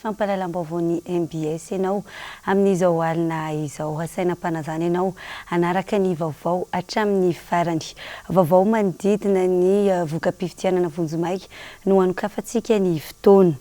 fampalalam-baovao ny MBS ianao amin'izao alina izao. Asainam-panazana ianao anaraka ny vaovao hatramin'ny farany. Vaovao manodidina ny voka-pifidianana vonjimaiky no anokafantsika ny fotoana.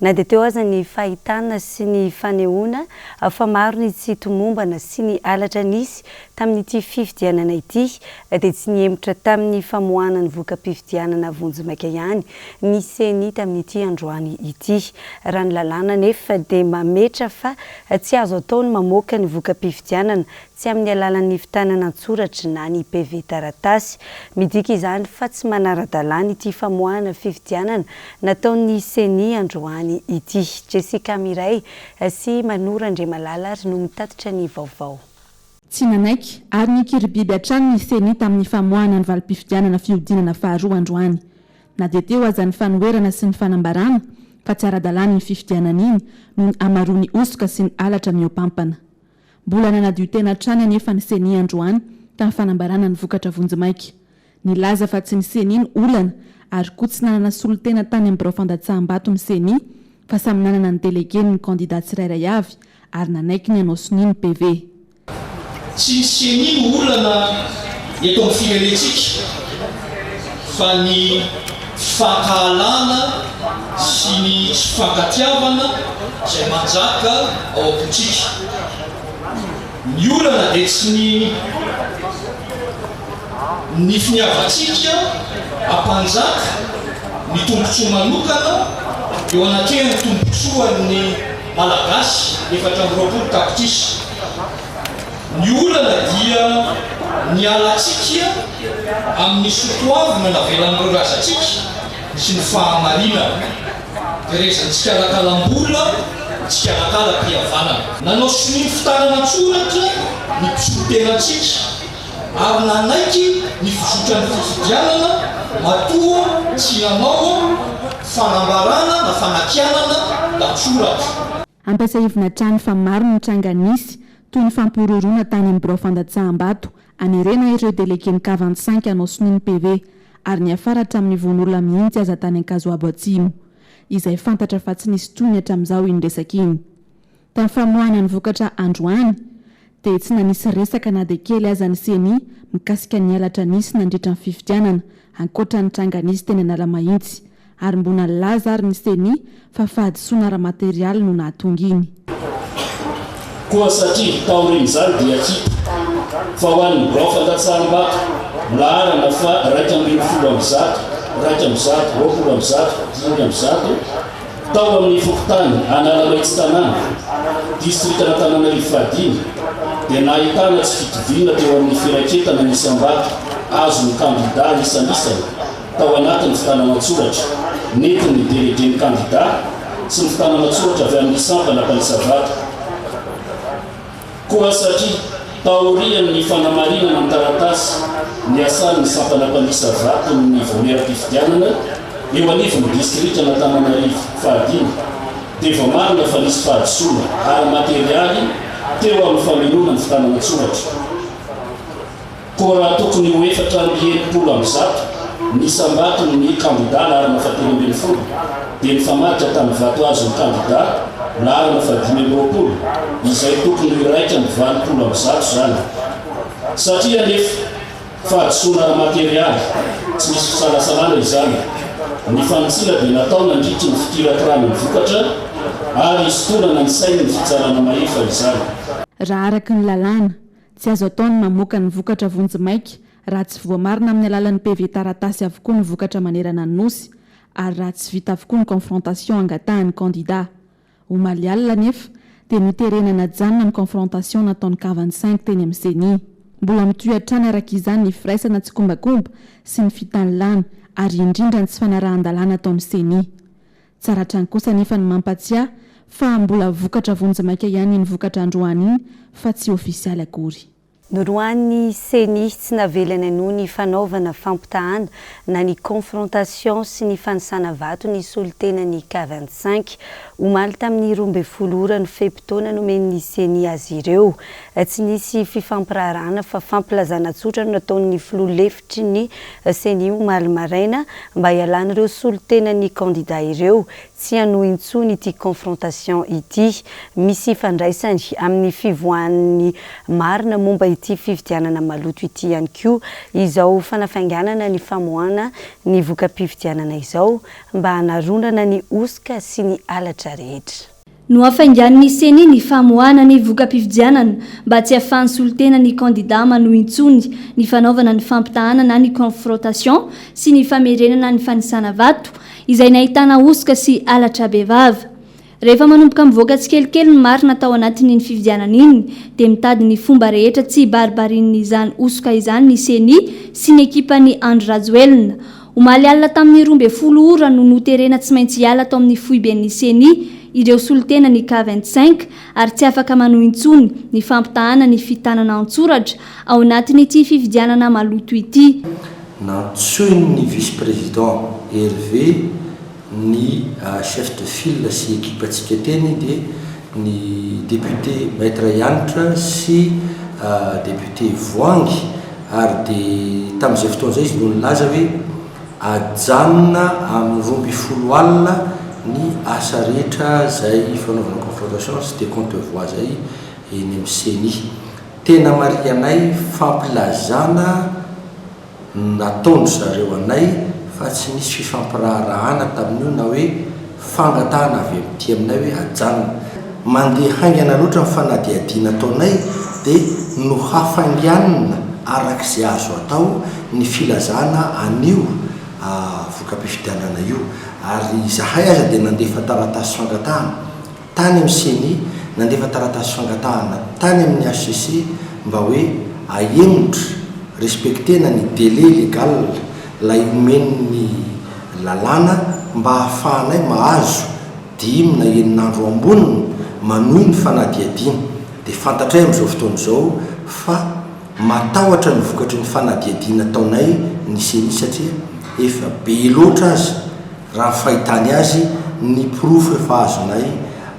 Na dia teo aza ny fahitana sy ny fanehoana fa maro ny tsy tomombana sy ny alatra nisy tamin'ity fifidianana ity dia tsy nihemotra tamin'ny famoahana ny voka-pifidianana vonjimaiky ihany ny seny tamin'ity androany ity. Raha ny lalàna nefa dia mametra fa tsy azo atao ny mamoaka ny voka-pifidianana tsy amin'ny alalan'ny fitanana an-tsoratra na ny PV taratasy. Midika izany fa tsy manara-dalàna ity famoahana fifidianana nataon'ny seny androany ity. Jessica Miray sy Manora Andriamalala ary no mitatitra ny vaovao. Tsy nanaiky ary nikiribiby hatrany ny seny tamin'ny famoahana ny valim-pifidianana fiodinana faharoa androany. Na dia teo aza ny fanoherana sy ny fanambarana fa tsy ara-dalàna ny fifidianana iny no amaroa ny osoka sy ny alatra miompampana. Mbola nanadio tena hatrany anefa ny seny androany tamin'ny fanambarana ny vokatra vonjimaiky. Nilaza fa tsy ny seny iny olana ary koa tsy nanana solotena tany amin'ny birao fandatsaham-bato ny seny fa samy nanana ny délégué ny candidat tsirairay avy ary nanaiky ny anao soniny PV. Tsy ny seny iny olana eto amin'ny firenentsika fa ny fankahalana sy ny fankatiavana izay manjaka ao am-pontsika. Ny olana dia tsy ny finiavantsika ampanjaka ny tombotsoa manokana eo anatrehany ny tombotsoan'ny malagasy 420 tapitrisa. Ny olana dia ny alatsika amin'ny sotoavina navelan'ireo razantsika sy ny fahamarinana. Rezantsika alakalam-bola, tsika alakala-pihavanana. Nanao soniny fitanana an-tsoratra ny mpisotenantsika ary nanaiky ny fizotran'ny fifidianana matoa tsy nanao fanambarana na fanakianana an-tsoratra. Ampasaivina trano fa maro ny tranga nisy toy ny fampirorona tany amin'ny birao fandatsaham-bato anerena ireo délégué ny K25 anao soniny PV ary ny afaratra amin'ny von'olona mihitsy aza tany Ankazoabo Atsimo izay fantatra fa tsy nisy tony hatramin'izao iny resaka iny. Tamin'ny famoahana ny vokatra androany dia tsy nanisy resaka na dia kely aza ny seny mikasika ny alatra nisy nandritra ny fifidianana ankoatra ny tranga nisy teny Analamahitsy ary mbona laza ary ny seny fa fahadisoana ara-materialy no nahatonga iny. Koa satria taoriny izany dia tsy fa ho an'ny birao fandatsaham-bato laharana fa 270, 270, 270 tao amin'ny fokotany Analamahitsy tanàna distrikta Antananarivo fadiny dia nahitana tsy fitoviana teo amin'ny firaketana ny isam-bato azo ny kandida isan'isany tao anatin'ny fitanana an-tsoratra nentin'ny délégué ny kandida sy ny fitanana an-tsoratra avy amin'ny sampana mpanisavato. Koa satria taorian'ny fanamarinana ny taratasy ny asan'ny sampana mpanisavato ny voneram-pifidianana eo anivon'ny distrikta Antananarivo fadiny dia efa marina fa nisy fahadisoana ary materialy teo amin'ny famelona ny fitanana an-tsoratra. Koa raha tokony ho 470 ny sambato ny kandida laharana fa 320 dia nifamaritra tamin'ny vato azo ny kandida laharana fa 520 izay tokony iraika ny 20 zany. Satria nefa fahadisoana ara-materialy tsy misy fisalasalana izany. Ny fanitsina dia natao nandritry ny fikirakirana ny vokatra ary isotonana ny sainy ny fitsarana mahefa izany. Raha araka ny lalàna tsy azo atao ny mamoaka ny vokatra vonjimaiky raha tsy voamarina amin'ny alalan'ny PV taratasy avokoa ny vokatra manerana ny nosy ary raha tsy vita avokoa ny confrontation angatahan'ny candidat. Omaly alina nefa dia niterenana janona ny confrontation nataon'ny K25 teny amin'ny seny. Mbola mitohy hatrany araka izany ny firaisana tsy kombakomba sy ny fitanilana ary indrindra ny tsy fanarahan-dalàna ataon'ny seny. Tsara hatrany kosa nefa ny mampatsiahy fa mbola vokatra vonjimaiky ihany ny vokatra androany iny fa tsy ofisialy akory. Noroan'ny seny tsy navelana noho ny fanaovana fampitahana na ny confrontation sy ny fanisana vato ny solotena ny K25 omaly tamin'ny 12 ora ny fepitaona nomen'ny seny azy ireo. Tsy nisy fifampirarana fa fampilazana tsotra no nataon'ny filoha lefitry ny seny omaly maraina mba hialana ireo solotena ny candidat ireo tsy hanohy intsony ity confrontation ity, misy fandraisany amin'ny fivoahan'ny marina momba ity fividianana maloto ity ihany koa izao fanafainganana ny famoahana ny voka-pividianana izao mba hanarondana ny osika sy ny alatra rehetra. No afaingan'ny seni ny famoahana ny voka-pividianana mba tsy ahafahan'ny solotena ny kandida manohy intsony ny fanaovana ny fampitahana na ny confrontation sy ny famerenana ny fanisana vato izay nahitana osika sy alatra bevava. Rehefa manomboka mivoaka tsikelikely ny marina tao anatin'ny fividianana iny dia mitady ny fomba rehetra tsy baribarin'ny izany osika izany ny seni sy ny ekipany Andry Rajoelina. Omaly alina tamin'ny 12 ora no noterena tsy maintsy hiala tao amin'ny foiben'ny seni ireo solotena ny K25 ary tsy afaka manohy intsony ny fampitahana ny fitanana antsoratra ao anatin'ity fividianana maloto ity. Nantsoiny ny vice-président Hervé, ny chef de file sy équipe teny dia ny député Maître Yanitra sy député Voangy ary dia tamin'izay fotoana izay izy no nilaza hoe ajanona amin'ny 12 alina ny asa rehetra zay fanaovana confrontation sy décompte de voix zay eny amin'ny seni. Tena marianay fampilazana nataony zareo anay fa tsy nisy fifampiraharahana tamin'io na hoe fangatahana avy amin'ity aminay hoe ajanona. Mandeha haingana loatra ny fanadiadiana ataonay dia no hafainganina arak'izay azo atao ny filazana anio voka-pividianana io. Ary zahay aza dia nandefa taratasy fangatahana tany amin'ny seni, nandefa taratasy fangatahana tany amin'ny HCC mba hoe ahemotra respektena ny délai légal lay omen'ny lalàna mba hahafahanay mahazo 5 na 9 andro amboniny manohy ny fanadiadiana. Dia fantatray amin'izao fotoana izao fa matahotra ny vokatry ny fanadiadiana taonay ny seni satria efa be loatra azy raha fahitany azy ny profo efa azonay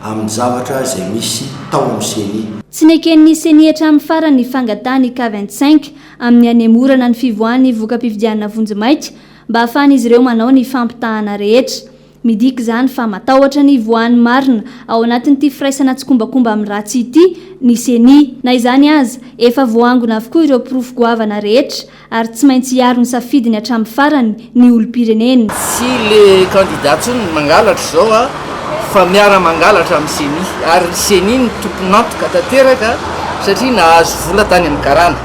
amin'ny zavatra izay misy tao amin'ny seni. Tsy neken'ny seni hatramin'ny farany fangatahany K25 amin'ny anemorana ny fivoahan'ny voka-pividianana vonjimaika mba ahafahan'izy ireo manao ny fampitahana rehetra. Midika izany fa matahotra ny voahan'ny marina ao anatin'ity firaisana tsy kombakomba amin'ny ratsy ity ny seni. Na izany aza efa voangona avokoa ireo profo goavana rehetra ary tsy maintsy hiaro ny safidiny hatramin'ny farany ny olom-pirenena. Sy le candidat tsony mangalatra zao fa miara mangalatra amin'ny seni ary ny seni ny tomponantoka tanteraka satria nahazo vola tany amin'ny karana.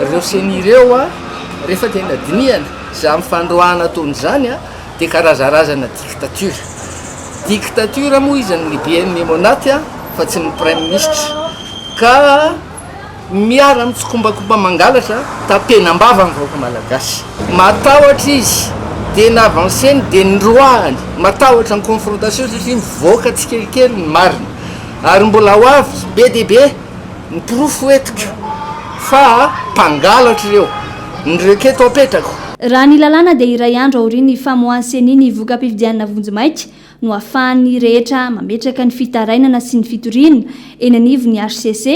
Ireo seni ireo rehefa tena dinihana za amin'ny fandroahana ataony zany dia karazarazana dictature moa izy ny bien monaty fa tsy ny prime ministre ka miara mitsokombakomba mangalatra tapenambava ny vahoaka malagasy. Matahotra izy dia navanseny dia nroahany matahotra ny confrontation satria mivoaka tsikelikely ny marina ary mbola ho avy be dia be ny profo etika fa mpangalatra ireo nyreketo apetrako. Raha ny lalàna dia iray andro aorian'ny famoahan'ny seni ny voka-pividianana vonjimaika no ahafahan'ny rehetra mametraka ny fitarainana sy ny fitoriana eny anivon'ny HCC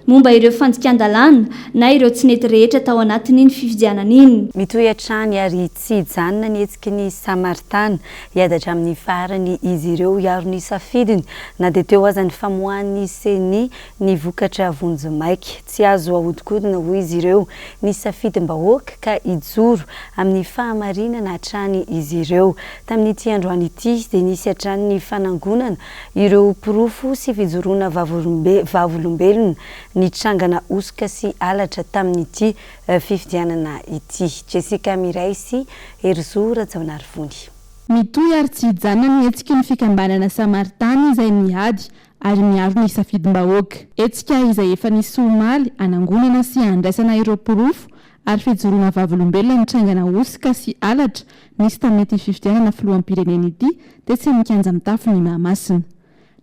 momba ireo fandikan-dalàna na ireo tsy nety rehetra tao anatin'iny fividianana iny. Mitohy hatrany ary tsy hijanona ny hetsiky ny Samartana hiadatra amin'ny farany izy ireo hiaro ny safidiny na dia teo aza ny famoahan'ny seni ny vokatra vonjimaika. Tsy azo ahodikodina hoy izy ireo ny safidim-bahoaka ka hijoro amin'ny fahamarinana hatrany izy ireo. Tamin'ity androany ity dia nisy hatrany ny fanangonana ireo profo sy fijoroana vavolombelona ny trangana osika sy alatra tamin'ity fividianana ity. Jessica Miray sy Herzou Rajaonarivony. Mitohy ary tsy hijanona ny hetsiky ny fikambanana Samartana izay miady ary miaro ny safidim-bahoaka. Hetsika izay efa nisy omaly anangonana sy andraisana ireo profo ary fijoroana vavolombelona nitrangana osika sy alatra nisy tamin'ity fividianana filoham-pirenena ity dia tsy mikanja mitafo ny Mahamasina.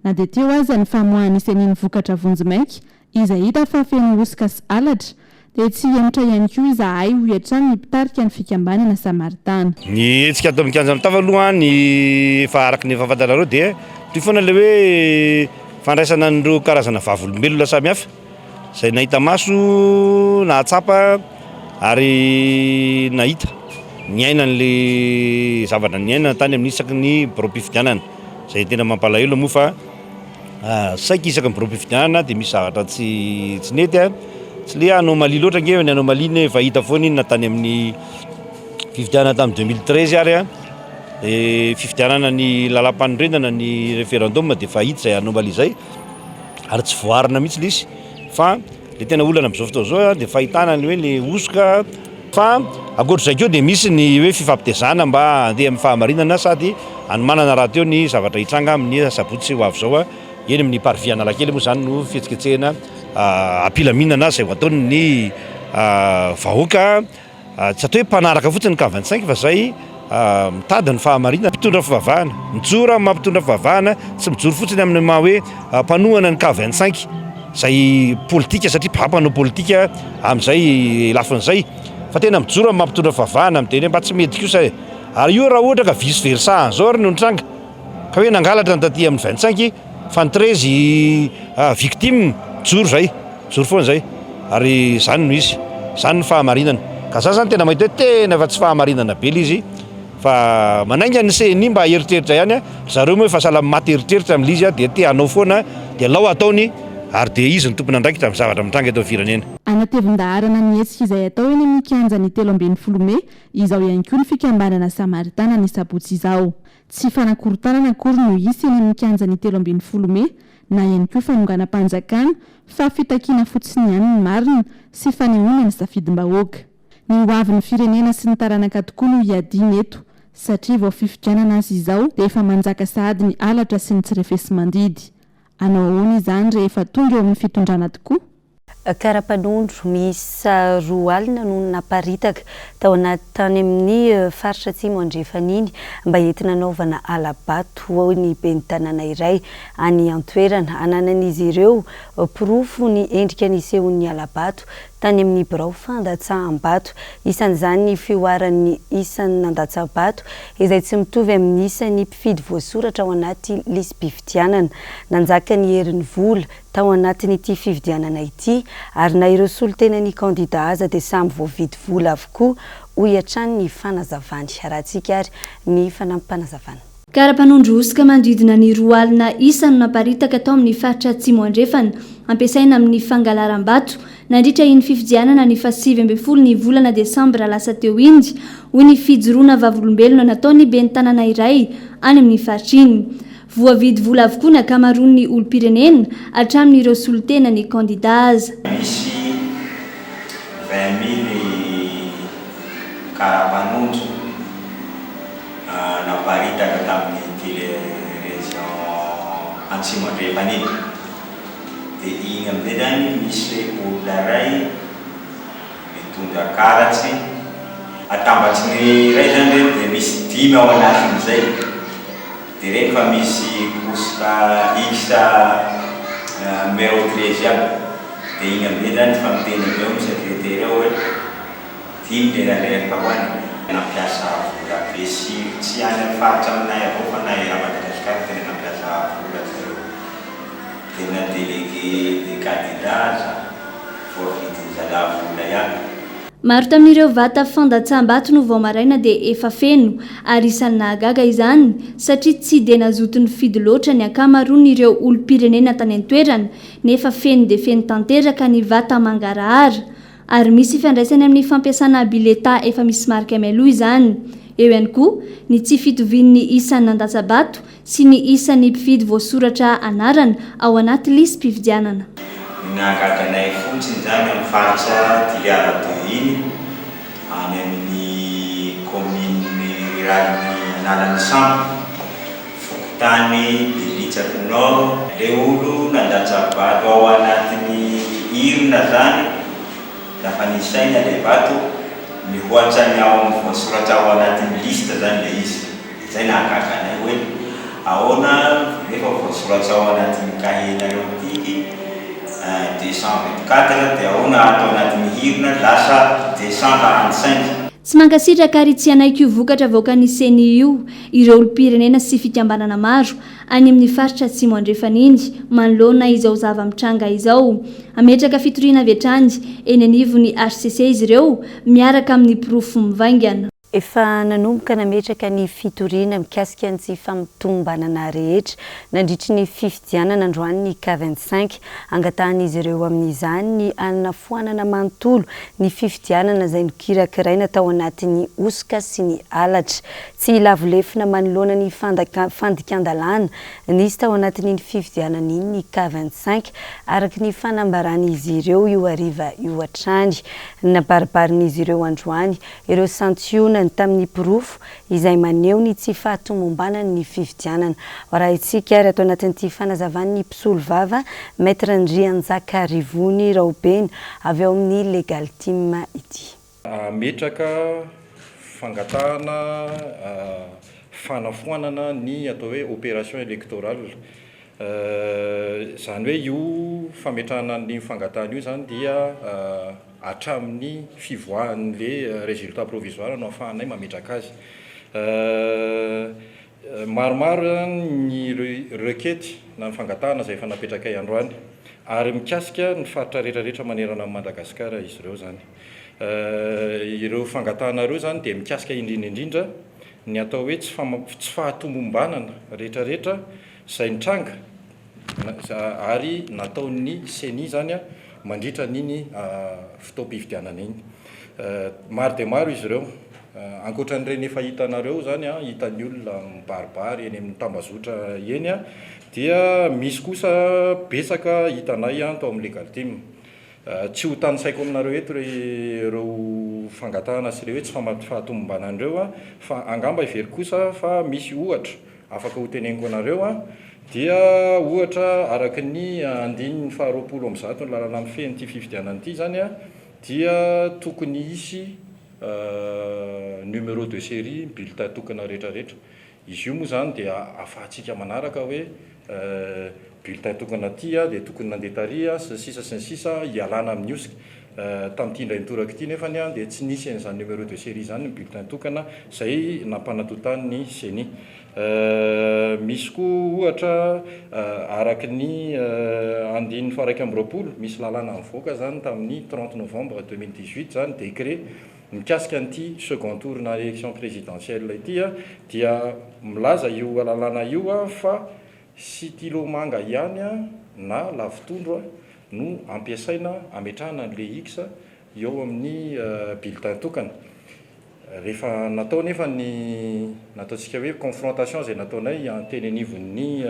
Na dia teo aza ny famoahany seni ny vokatra vonjimaika izay hita fa feno osika sy alatra dia tsy hiamotra ihany koa izahay ho hatrany ny mpitarika ny fikambanana Samartana. Ny hetsika atao mikanja mitafo aloha ny efa araky ny efa fantatrareo dia toy foana ilay hoe fandraisana an'ireo karazana vavolombelona samihafa izay nahita maso nahatsapa ary nahita ny ainan'le zavatra ny ainana tany amin'ny isaky ny biro-pividianana zay tena mampalahelo moa fa saika isaka miborom-py fidianana dia misy zavatra tsy nety tsy le anomalie loatra nge ny anomalie ny efa hita foana iny na tany amin'ny fifidianana tamin'ny 2013 ary fifidianana ny lalam-panorendana ny référendum dia fa hita zay anomalie zay ary tsy voarina mihitsy le izy fa le tena olana amin'izao fotoana zao dia fahitana ny hoe ny osoka fa ankoatr'izay keo dia misy ny hoe fifampitezana mba andeha amin'ny fahamarinana sady anomanana raha teo ny zavatra hitsanga amin'ny sabotsy ho avy zao eny amin'ny parviana lakely moa zany no fihetsiketsehana ampilaminana zay ho ataony ny vahoaka tsy atao hoe mpanaraka fotsiny ka 25 fa zay mitady ny fahamarinana mpitondra fivavahana mijoro mampitondra fivavahana tsy mijoro fotsiny amin'ny maha hoe mpanohana ny K25 zay politika satria mpampanao politika amin'izay lafin'izay fa tena mijoro mampitondra fivavahana amin'ny teny mba tsy mety kosa ary io raha ohatra ka vice versa zao ary no nitranga ka hoe nangalatra ny taty amin'ny 25 fa ny 13 victime mijoro zay mijoro foana zay ary zany no izy zany ny fahamarinana ka za zany tena mahita hoe tena fa tsy fahamarinana be le izy fa manainga ny CNI mba heritreritra ihany zareo moa fahasalama maty heritreritra amin'le izy dia te hanao foana dia lao ataony ary dia izy ny tompona andraikitra amin'ny zavatra mitranga eto firenena. Anatevin-daharana ny hetsika izay atao eny amin'ny kianjany 13 Mey izao ihany koa ny fikambanana Samaritana ny sabotsy izao. Tsy fanakorontanana akory no isy eny amin'ny kianjany 13 Mey na ihany koa fanonganam-panjakana fa fitakiana fotsiny ihany ny marina sy fanehoana ny safidim-bahoaka. Ny hoavin'ny firenena sy ny taranaka tokoa no hiadiny eto satria vao fifidianana azy izao dia efa manjaka sahady ny alatra sy ny tsirefesi-mandidy. Anao ahoana izany rehefa tonga eo amin'ny fitondrana tokoa? Karapanondro miisa 2 alina no naparitaka tao anaty tany amin'ny faritra atsimo andrefaniny mba entina anaovana alabato ny ben'ny tanàna iray any Antoerana. Ananan'izy ireo pirofo ny endrika nisehon'ny alabato tany amin'ny birao fandatsaham-bato. Isan'izany ny fioaran'ny isan'ny nandatsaham-bato izay tsy mitovy amin'ny isan'ny mpifidy voasoratra ao anaty lisam-pifidianana. Nanjaka ny herin'ny vola tao anatin'ity fifidianana ity ary na ireo solotena ny kandida aza dia samy voavidy vola avokoa hoy hatrany ny fanazavany. Rahantsika ary ny fanampanazavana. Karapanondro osika manodidina ny 2 alina isa no naparitaka tao amin'ny faritra atsimo andrefana ampiasaina amin'ny fangalaram-bato nandritra iny fifidianana ny 7 ny volana Desambra lasa teo indy hoy ny fijoroana vavolombelona nataony ben'ny tanàna iray any amin'ny faritra iny. Voavidy vola avokoa ny akamaroan'ny olom-pirenena hatramin'ireo solotena ny kandida aza. Misy 20,000 karapanondro naparitaka tamin'ny région Atsimo andrefana iny. Dia iny amin'izay zany misy olona iray mitondra karatsy atambatsy ny iray zany dia misy 5 ao anatin'izay. Dia regny fa misy kosoka X numéro 13 aby. Dia iny amin'izay zany fa miteny eo ny sekretera ao hoe 5 leralera hoany nampiasa vola be sy tsy any amin'ny faritra aminay avao fa na era Madagasikara tena nampiasa vola zareo. Tena délégué des candidats voavidy zala-vola ihany. Maro tamin'ireo vata fandatsaham-bato no vao maraina dia efa feno ary isan'ny nahagaga izany satria tsy dia nazoto ny fidy loatra ny akamaroan'ireo olom-pirenena tany an-toerana nefa feno dia feno tanteraka ny vata mangarahara ary misy fiandraisany amin'ny fampiasana bileta efa misy marika mialoha izany. Eo ihany koa ny tsy fitovian'ny isan'ny nandasa-bato sy ny isan'ny mpifidy voasoratra anarana ao anaty lisam-pifidianana. Nahagaganay fotsiny zany amin'ny faritra Tiliara iny any amin'ny commune rurale Analan'ny Sambo Fokotany Dilitsako Nord. Le olo nandatsa-bato ao anatin'ny irina zany lafa nisaina le vato mihoatra ny ao amin'ny voasoratra ao anatin'ny lista zany le izy. Izay nahagaganay hoe ahoana rehefa voasoratra ao anatin'ny kahenareo tiky Desambra 24 dia ahoana atao anatin'ny hirina lasa Desambra 25. Tsy mankasitraka ary tsy anaiky io vokatra voakan'ny CNI io ireo olom-pirenena sy fikambanana maro any amin'ny faritra atsimo andrefana iny manoloana izao zava-mitranga izao. Ametraka fitoriana avy hatrany eny anivon'ny HCC izy ireo miaraka amin'ny pirofo mivaingana. Efa nanomboka nametraka ny fitoriana mikasika ny tsy fampitombanana rehetra nandritry ny fifidianana androany ny K25 angatahan'izy ireo amin'izany ny anafoanana manontolo ny fifidianana izay nokirakiraina tao anatin'ny osoka sy ny alatra. Tsy lavolefina manoloana ny fandikan-dalàna nisy tao anatin'ny fifidianana iny ny K25 araka ny fanambaran'izy ireo io hariva io hatrany. Nabaribarin'izy ireo androany ireo santionany tamin'ny pirofo izay maneho ny tsy fahatomombanany ny fifidianana. Raha itsika ary atao anatin'ity fanazavan'ny mpisolo vava Maître Andrianjaka Rivony Raobeny avy ao amin'ny Legal Team ity. Metraka fangatahana fanafoanana ny atao hoe opération électorale. Zany hoe io fametrahana ny fangatahana io zany dia hatramin'ny fivoahan'le résultat provisoire no ahafahanay mametraka azy. Maromaro ny requête na ny fangatahana izay efa napetrakay androany ary mikasika ny faritra rehetrarehetra manerana Madagasikara izy ireo zany. Ireo fangatahana ireo zany dia mikasika indrindra ny atao hoe tsy fahatomombanana rehetrarehetra izay nitranga ary nataon'ny CENI zany mandritra n'iny fotoam-pifidianana iny. Maro dia maro izy ireo. Ankoatran'ireny efa hitanareo zany hitan'ny olona mibaribary eny amin'ny tambazotra eny dia misy kosa betsaka hitanay tao amin'ny Legal Team. Tsy ho tanisaiko aminareo eto ireo fangatahana sy ireo hoe tsy fahatomombanan'ireo fa angamba ivery kosa fa misy ohatra afaka ho teneniko anareo dia ohatra araky ny 920 ny lalana amin'ny fen'ity fifidianana ity zany dia tokony hisy numéro de série bulletin tokana rehetrarehetra. Izy io moa zany dia ahafahantsika manaraka hoe bulletin tokana ty dia tokony nandeha tary sy ny sisa hialana amin'ny osika. Tamin'ity indray nitoraka ity nefany dia tsy nisy an'izany numéro de série zany ny bulletin tokana izay nampanatotany ny CENI. Misy koa ohatra araky ny 9/2020 misy lalàna mivoaka zany tamin'ny 30 novembre 2018 zany décret mikasika an'ity second tour na élection présidentielle ity dia milaza io lalàna io fa stylo manga ihany na lavitondro no ampiasaina ametrahana an'le X eo amin'ny bulletin tokana. Rehefa natao nefa ny nataontsika hoe confrontation izay nataonay anteny anivon'ny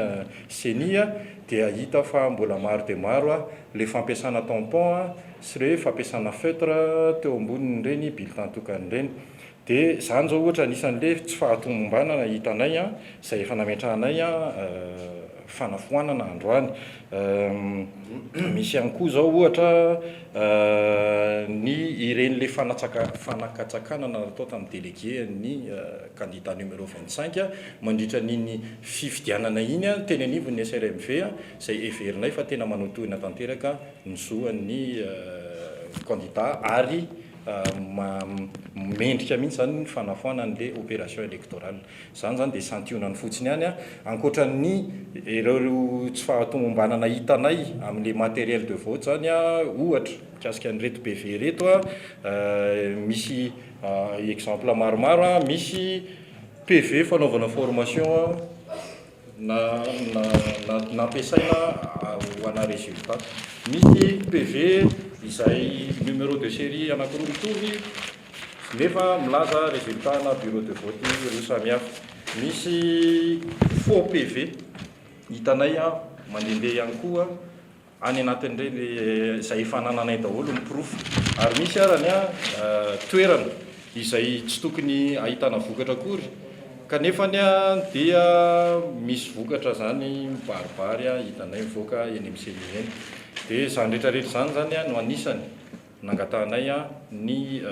CENI dia hita fa mbola maro dia maro le fampiasana tampon sy le fampiasana feutre teo ambonin'ireny bulletin tokana ireny. Dia zany zao ohatra anisan'le tsy fahatomombanana hitanay izay efa nametrahanay fanafoanana androany. Misy ihany koa zao ohatra ny iren'le fanakatsakana natao tamin'ny délégué ny candidat numéro 25 mandritra n'iny fifidianana iny teny anivon'ny SRMV izay everinay fa tena manotohina tanteraka nizoan'ny candidat ary mendrika mihitsy zany ny fanafoanan'le opération électorale. Zany zany dia santionany fotsiny ihany ankoatran'ny ireo tsy fahatomombanana hitanay amin'le matériel de vote zany ohatra mikasika an'ireto PV reto misy exemple maromaro misy PV fanaovana formation nampiasaina ho ana résultat. Misy PV izay numéro de série anankiroa mitovy nefa milaza résultat na bureau de vote roa samihafa. Misy faux PV hitanay mandehandeha ihany koa any anatin'ireny izay efa nananay daholo ny proof. Ary misy arany toerana izay tsy tokony ahitana vokatra akory kanefany dia misy vokatra zany mibaribary hitanay mivoaka eny amin'ny CENI eny. Dia zany rehetrarehetra zany no anisany nangatahanay ny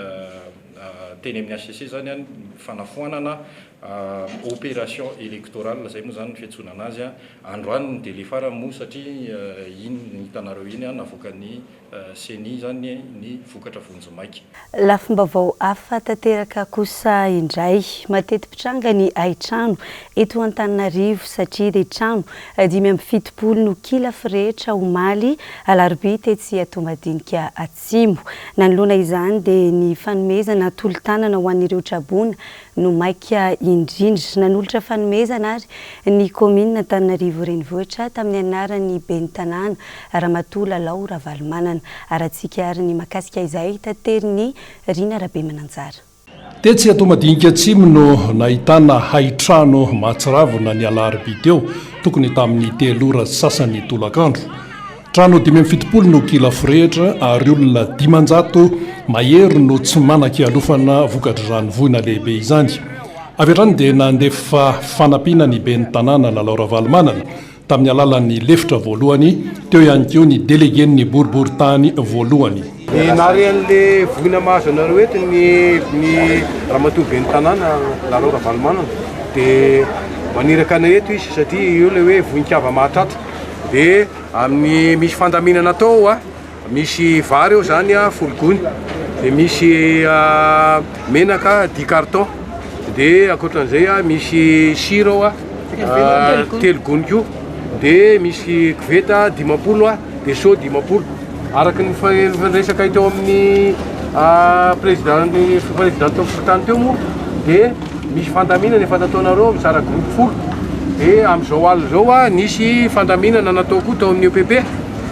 teny amin'ny HCC zany fanafoanana opération électorale zay moa zany ny fiantsonana azy androany dia le farany moa satria iny hitanareo iny navoakany CENI zany ny vokatra vonjimaiky. Lafim-baovao hafa tanteraka kosa indray mateti-pitranga ny aitrano eto Antananarivo satria dia trano 570 no kilafy rehetra omaly alarobia tetsy ato-madinika atsimo. Nanoloana izany dia ny fanomezana tolo-tanana ho an'ireo trabona no maika indrindra. Nanolotra fanomezana ary ny komina Antananarivo renivohitra tamin'ny anaran'ny ben'ny tanàna Ramatoa Laura Valomanana. Aratsika ary ny makasika izay tateriny Rina Rabe Mananjara. Tetsy ato-madinika atsimo no nahitana haitrano mahatsiravina ny alarobia teo tokony tamin'ny 3 ora sasany tolakandro. Trano 570 no kilafy rehetra ary olona 500 mahery no tsy manaky alofana vokatra ranovohina lehibe izany. Avy hatrany dia nandefa fanampiana ny ben'ny tanàna Laura Valomanana tamin'ny alalan'ny lefitra voalohany teo ihany koa ny déléguen'ny boriboritany voalohany. Naren'le vohina mahazo anareo eto ny ramatoa ben'ny tanàna Laura Valomanana dia maniraka ana eto izy satria io le hoe voninkazo mahatratra dia amin'ny misy fandaminana atao misy vary eo zany folgony dia misy menaka 10 carton dia akoatran'izay misy siro 3 gony koa dia misy koveta 50 dia so 50 araka ny fanresaka teo amin'ny président'ny fotany teo moa dia misy fandaminana efa nataonareo mizara groupe folo dia amin'izao alina zao nisy fandaminana natao koa tao amin'ny EPP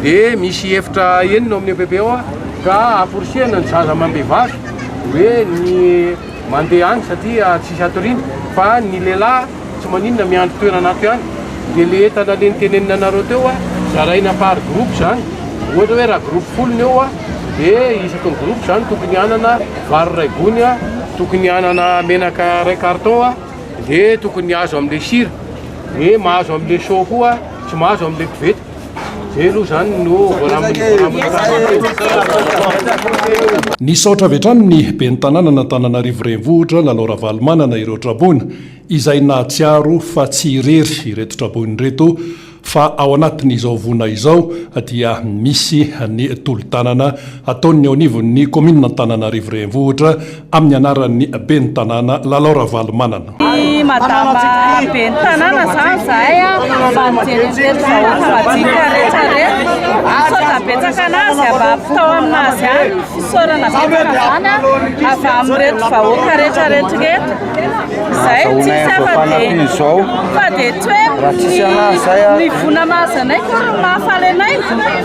dia misy efitra enina ao amin'ny EPP ao ka aporisihana ny zaza mambehivavy hoe ny mandeha any satria tsisy atoriana fa ny lehilahy tsy maninona miandry toerana ato ihany dia le entana le nitenenina anareo teo zaraina par groupe zany ohatra hoe raha groupe folo ny eo dia isaky ny groupe zany tokony hanana vary ray gony tokony hanana menaka ray carton dia tokony hazo amin'le sira dia mahazo amin'le so koa tsy mahazo amin'le koveta zay aloha zany no nisaotra avy hatrany ny ben'ny tanàna n'Antananarivo renivohitra Laura Valomanana ireo trabona izay nahatsiaro fa tsy irery ireto trabona ireto fa ao anatin'izao vona izao dia misy ny tolo-tanana ataony ao anivon'ny komina Antananarivo renivohitra amin'ny anaran'ny ben'ny tanàna Laura Valomanana. Madama ben'ny tanàna zany zahay fanjerenjery vahoaka madinika rehetrarehetra misaotra betsaka anazy ampitao aminazy any fisaorana betsaka zany avy amin'ireto vahoaka rehetrarehetra zay tsisy fa dia toe ny vona mazanay mahafaly anay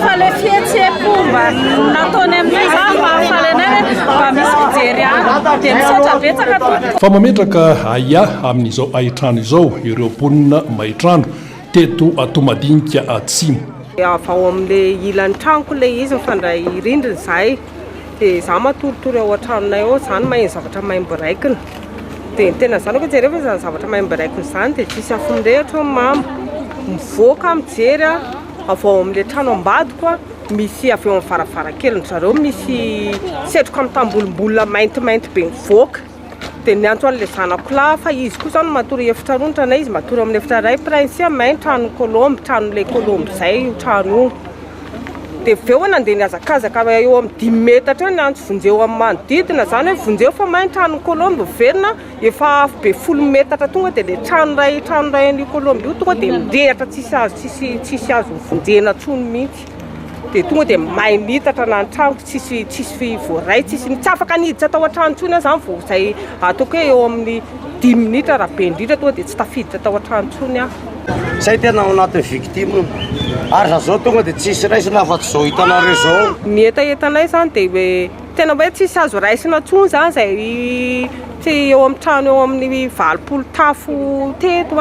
fa le fihetseham-po mba nataony aminay zany mahafaly anay mba misy fijery any dia misaotra betsaka tompoko. Fa mametraka aia amin'izao aitrano izao ireo mponina maitrano teto ato-madinika atsimo. Vao amin'le ilan'ny tranoko le izy mifandray rindrina zahay dia za matoritory ao an-tranonay ao zany maheno zavatra maimboraikina dia tena zany koa jereo fa zany zavatra maimboraikina zany dia tsisy afondrehatra mamo mivoaka mijery avao amin'le trano ambadiko misy avy eo amin'ny varavarankeliny zareo misy setroka amin'ny tambolombolona maintimainty be mivoaka dia niantso an'le zanako lahy fa izy koa zany matory efitra ronitra na izy matory amin'ny efitra ray prince main trano kolomby tranon'le kolomby zay io trano io dia veo nandeha niazakazaka eo amin'ny 10 metatra ny antso vonjeo amin'ny manodidina zany hoe vonjeo fa main trano kolomby verina efa afo be 10 metatra tonga dia le trano ray ny kolomby io tonga dia mirehatra tsisy azo vonjena tsony mihitsy dia tonga dia may mitatra na ny tranoko tsisy voaray tsisy tsy afaka niditra tao an-trano tsony zany vao izay ataoko hoe eo amin'ny 10 minitra raha be indrindra tonga dia tsy tafiditra tao an-trano tsony aho. Zay tena ao anatin'ny victime ary zao tonga dia tsisy raisina afa-tsy zao hitanareo zao. Ny etaetanay zany dia hoe tena hoe tsisy azo raisina tsony zany zay tsy eo amin'ny trano eo amin'ny 20 tafo teto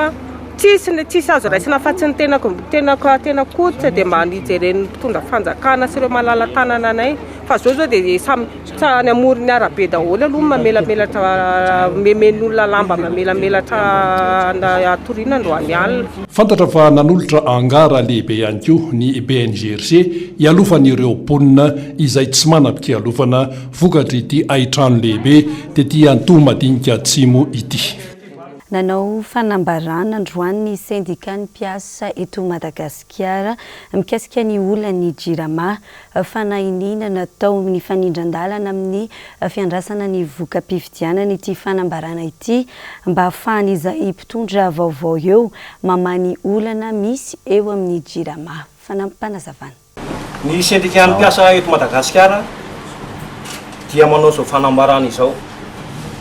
tsisy azo raisina fa tsy ny tena koditra dia mba nijereny mpitondra fanjakana sy ireo malala tanana anay fa zao dia samy amorony arabe daholo aloha mamelamelatra memen'olona lamba mamelamelatra atoriana androany alina. Fantatra fa nanolotra angara lehibe ihany koa ny BNGRC ialofan'ireo ponina izay tsy manam-pialofana vokatra ity aitrano lehibe dia ity antoa madinika atsimo ity. Nanao fanambarana androany syndicat ny mpiasa eto Madagasikara mikasika ny olana jirama fanahinina natao ny fanindran-dalana amin'ny fiandrasana ny voka-pifidianana ity fanambarana ity mba ahafahan'izay mpitondra vaovao eo mamany olana misy eo amin'ny jirama. Fanampanazavana. Ny syndicat ny mpiasa eto Madagasikara dia manao izao fanambarana izao.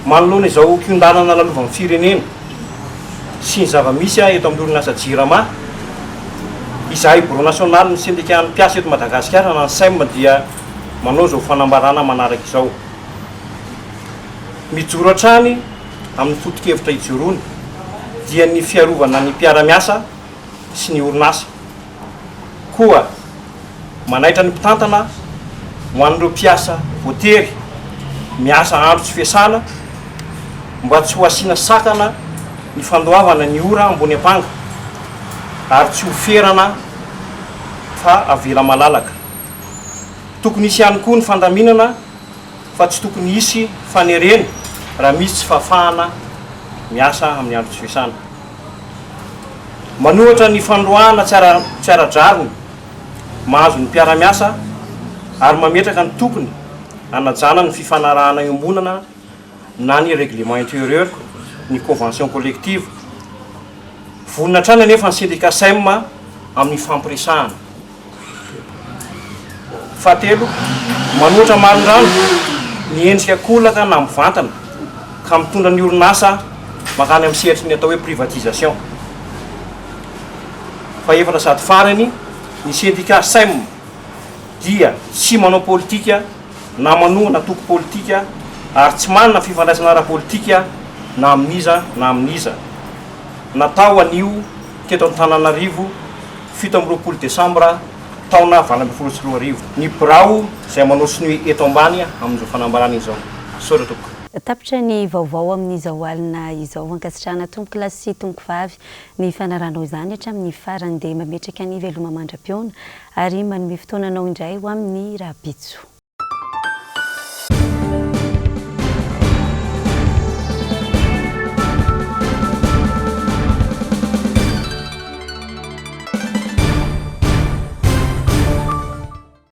Manoloana izao kiondalana lalovan'ny firenena sy ny zava-misy eto amin'ny orinasa jirama izahay bureau national ny syndicat ny mpiasa eto Madagasikara na ny SEM dia manao izao fanambarana manaraka izao. Mijoro hatrany amin'ny foto-kevitra ijoroany dia ny fiarovana ny mpiara-miasa sy ny orinasa. Koa manaitra ny mpitantana ho an'ireo mpiasa voatery miasa andro tsy fiasana mba tsy ho asiana sakana ny fandoavana ny ora ambony ampanga ary tsy ho ferana fa avela malalaka. Tokony hisy ihany koa ny fandaminana fa tsy tokony hisy fanerena raha misy tsy fahafahana miasa amin'ny andro tsy fiasana. Manohatra ny fandroana tsy ara-drariny mahazo ny mpiara-miasa ary mametraka ny tokony anajana ny fifanarahana iombonana na ny règlement intérieur ny convention collective. Vonina hatrany anefa ny syndicat SEM amin'ny fampiresahana. Fahatelo, manohatra marindrano ny endrika kolaka na mivantana ka mitondra ny orinasa makany amin'ny sehatry ny atao hoe privatisation. Faefatra sady farany ny syndicat SEM dia tsy manao politika na manohana toko politika ary tsy manana fifandraisana ara-politika na amin'iza na amin'iza. Natao anio teto Antananarivo 7 Desambra taona 2024. Ny birao izay manao sinoe eto ambany amin'izao fanambarana izao. Sora toko. Tapitra ny vaovao amin'izao alina izao ankasitrahana tomboky lahy sy tomboky vavy ny fanaranao izany hatramin'ny farany dia mametraka ny veloma mandram-piona ary manome fotoananao indray ho amin'ny rahabitso.